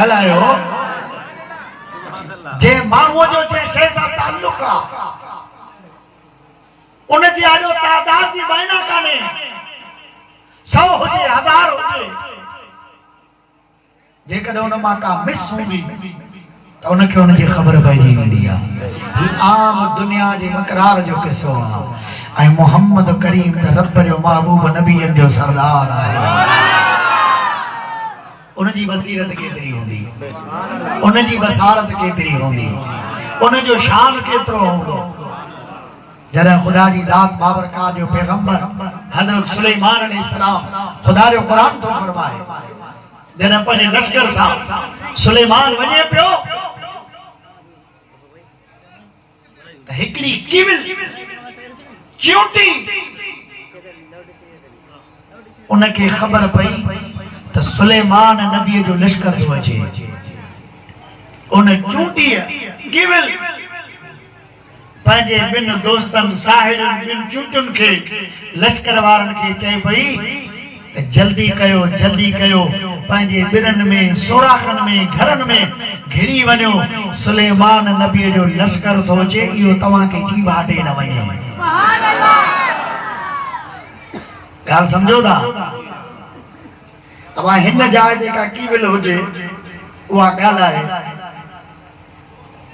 ॻाल्हायो जे माण्हूअ जो जे शइ सां ताल्लुक आहे उन जी आजो तादाद जी मायना कान्हे 100 हुजे 1000 हुजे जेकॾहिं उन मां का मिस हूंदी त उनखे उनजी ख़बर पइजी वेंदी आहे। ही आम दुनिया जे मक़रार जो किस्सो आहे ऐं मोहम्मद करीम त रब जो महबूब नबीअनि जो सरदार आहे। उनजी बसीरत केतिरी हूंदी, उनजी बसारत केतिरी हूंदी, उनजो शान केतिरो हूंदो। जॾहिं ख़ुदा जी ज़ात बाबरकात जो पैगंबर हज़रत सुलेमान अलैहिस्सलाम ख़ुदा जो क़ुरान थो फरमाए जॾहिं पंहिंजे लश्कर सां सुलेमान वञे पियो त हिकिड़ी कीविल चियूटी उनखे ख़बर पई त सुलेमान नबीअ जो लश्कर थो अचे। उन चूंटीअ कीविल पंहिंजे ॿिन दोस्तनि साहिरनि ॿिन चूटियुनि खे लश्कर वारनि खे चए पई त जल्दी कयो पंहिंजे ॿिरनि में सोराखनि में घरनि में घिरी वञो सुलेमान नबीअ जो लश्कर थो अचे इहो तव्हांखे जी भाटे न वञे। ॻाल्हि सम्झो था तव्हां हिन जाइ ते का कीविल हुजे उहा ॻाल्हाए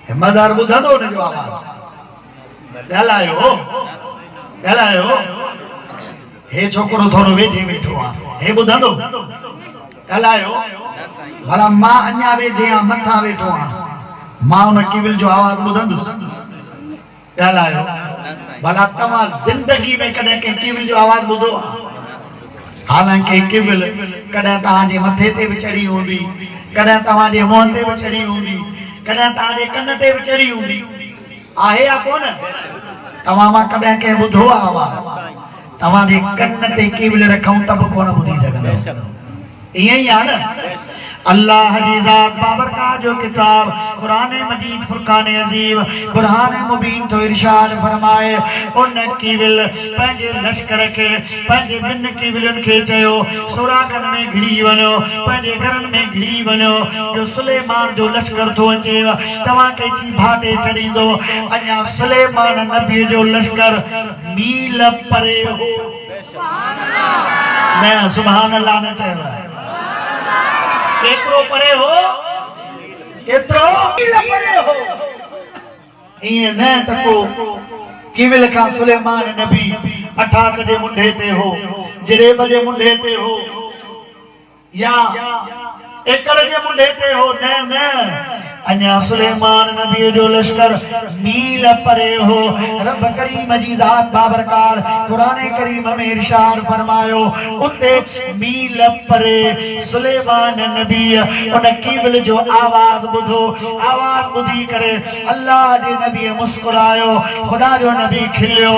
हिम्मतदार ॿुधंदो हुनजो आवाज़ ॻाल्हायो हे छोकिरो थोरो वेझे वेठो आहे हे ॿुधंदो ॻाल्हायो भला मां अञा वेझे आहियां मथां वेठो आहियां मां उन कीविल जो आवाज़ ॿुधंदुसि। ॻाल्हायो भला तव्हां ज़िंदगी में कॾहिं कंहिं कीविल जो आवाज़ ॿुधो आहे? हालांकि कीविल कॾहिं तव्हांजे मथे ते बि चढ़ी हूंदी, कॾहिं तव्हांजे मुंहं ते बि चढ़ी हूंदी, कॾहिं तव्हांजे कन ते बि चढ़ी हूंदी, आहे या कोन? तव्हां मां कॾहिं कंहिं ॿुधो आहे आवाज़? तव्हांजे कन ते कीविल रखूं त बि कोन ॿुधी सघंदो। ईअं ई आहे न अल्लाह जी ज़ात बाबरकात जो किताब कुरान मजीद फुरकान अज़ीम बुरहान मुबीन तो इरशाद फरमाए उन कीविल पंहिंजे लश्कर खे पंहिंजे ॿिन कीविलनि खे चयो सोराखनि में घिरी वञो पंहिंजे घरनि में घिरी वञो जो सुलेमान जो लश्कर थो अचे तव्हांखे जी भाटे छॾींदो। अञा सुलेमान नबीअ जो लश्कर मील परे हो। न सुभान अल्लाह न चयो केतिरो परे हो, केतिरो मील परे हो। ईअं न त को कीविल खां सुलेमान नबी 88 जे मुंडे ते हो, जरेब जे मुंडे ते हो या एकड़ जे मुंडे ते हो, न अञा सुलेमान नबी जो लश्कर मील परे हो। रब करीम जी ज़ात बाबरकार कुरान करीम में इरशाद फरमायो उते मील परे सुलेमान नबी उन कीविल जो आवाज ॿुधो। आवाज ॿुधी करे अल्लाह जे नबी मुस्कुरायो, ख़ुदा जो नबी खिलियो।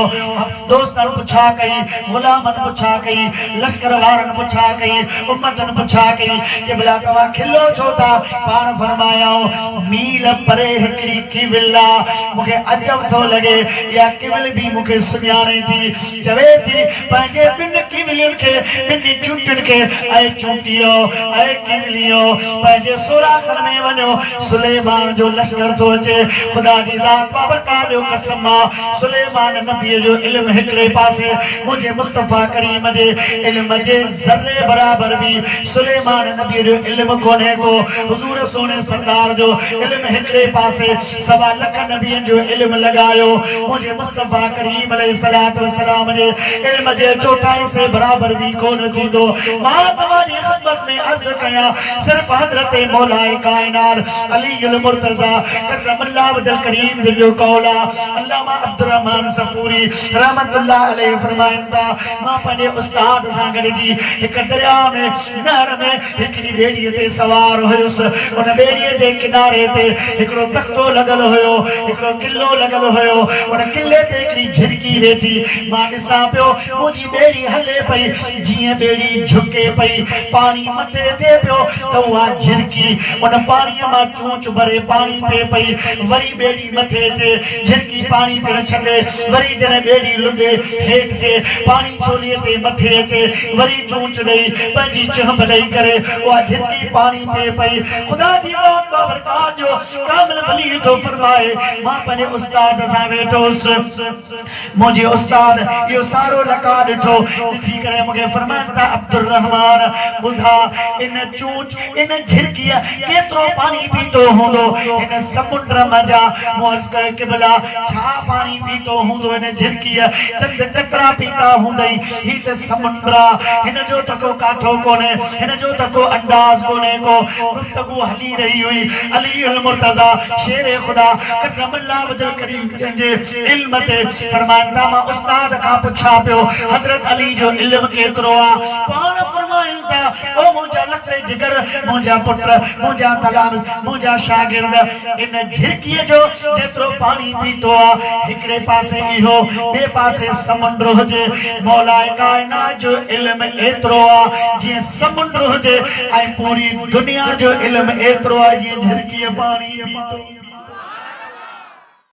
दोस्तनि पुछा कई, गुलामनि पुछा कई, लश्कर वारनि पुछा कई, उम्मतनि पुछा कई कि भला तव्हां खिलो छो था? पाण फरमायो मील परे हिकिड़ी कीविल आहे मूंखे अजब थो लॻे या कीविल बि मूंखे सुञाणे थी चवे थी पंहिंजे ॿिन कीविलियुनि खे ॿिन चूटियुनि खे ऐं चूटियो ऐं कीविलियो पंहिंजे सोराखनि में वञो सुलेमान जो लश्कर थो अचे। ख़ुदा जी ज़ात बाबरकात जो कसम आहे सुलेमान नबीअ जो इल्म हिकिड़े पासे मुंहिंजे मुस्तफ़ा करीम जे इल्म जे ज़र्रे बराबर बि सुलेमान नबीअ जो इल्म कोन्हे को। हुज़ूर सोने सरदार जो इल्म हिकिड़े पासे 1.25 लख नबियनि जो इल्म लगायो मुझे मुस्तफा करीम अलैहिस्सलातु वस्सलाम जे इल्म जे चौथाई से बराबर भी कोन थींदो। मां तव्हांजी ख़िदमत में अर्ज़ कयां सिर्फ हज़रत मौलाए कायनात अली अल मुर्तज़ा करमल्लाहु वजह करीम जो कौला अल्लामा अब्दुर्रहमान सफूरी रहमतुल्लाह अलैहि फरमाइंदा मां पंहिंजे उस्ताद सां गॾिजी हिकु दरिया में नहर में हिकिड़ी ॿेड़ीअ ते सवार हुयुसि। उन ॿेड़ीअ जे किनारे किनारे ते हिकिड़ो तख़्तो लॻल हुयो, हिकिड़ो किलो लॻल हुयो। उन किले ते हिकिड़ी झिरकी वेठी, मां ॾिसां पियो मुंहिंजी ॿेड़ी हले पई, जीअं ॿेड़ी झुके पई, पाणी मथे थिए पियो त उहा झिरकी उन पाणीअ मां चूच भरे पाणी पिए पई। वरी ॿेड़ी मथे थिए, झिरकी पाणी पिण छॾे, वरी जॾहिं ॿेड़ी लुॾे हेठि थिए, पाणी चोलीअ ते मथे अचे, वरी चूच ॾेई पंहिंजी चुंब ॾेई करे उहा झिरकी पाणी पिए पई। ख़ुदा जी बाबरकात जो कामिल वली थो फरमाए, मां पंहिंजे उस्ताद सां वेठोसि, मुंहिंजे उस्ताद इहो सारो लका ॾिठो, ॾिसी करे मूंखे फरमाइनि था अब्दुल रहमान ॿुधा इन चूच इन झिरकीअ केतिरो पाणी पीतो हूंदो, हिन समुंड मंझां मुअर्ज़ कयो क़िबला छा पाणी पीतो हूंदो हिन झिरकीअ, चंद केतिरा पीता हूंदई, ही त समुंड आहे, हिन जो त को काठो कोन्हे, हिन जो त को अंदाज़ कोन्हे को। गुफ्तगू हली रही हुई, अली अल मुर्तज़ा शेर ख़ुदा करमल्लाह वजह करीम जंहिंजे इल्म ते फरमाइनि था, मां उस्ताद खां पुछां पियो हज़रत अली जो इल्म केतिरो आहे, पाण फरमाइनि था ओ मुंहिंजा लखे जिगर, मुंहिंजा पुट, मुंहिंजा तलाम, मुंहिंजा शागिर्द, इन झिरकीअ जो जेतिरो पाणी पीतो आहे, हिकिड़े पासे इहो, ॿिए पासे समुंड हुजे। मौलाए काइनात जो इल्म एतिरो आहे जीअं समुंड हुजे, ऐं पूरी दुनिया जो इल्म एतिरो आहे जीअं झिरकीअ पाणी पीतो।